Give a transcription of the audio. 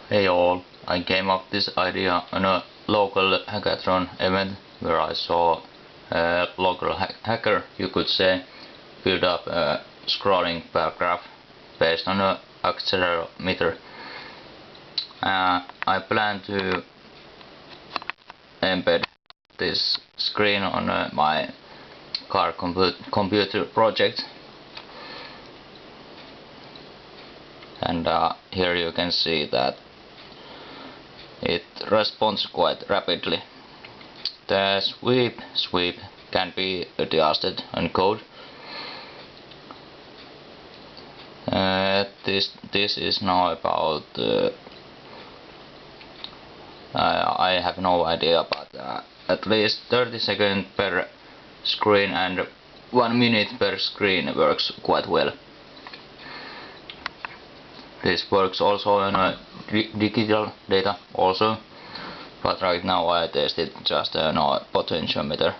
Hey all, I came up with this idea on a local hackathon event where I saw a local hacker, you could say, build up a scrolling bar graph based on an accelerometer. I plan to embed this screen on my car computer project, and here you can see that it responds quite rapidly. The sweep can be adjusted on code. This is now about I have no idea, but at least 30 seconds per screen and 1 minute per screen works quite well. This works also on digital data also, but right now I tested just a potentiometer.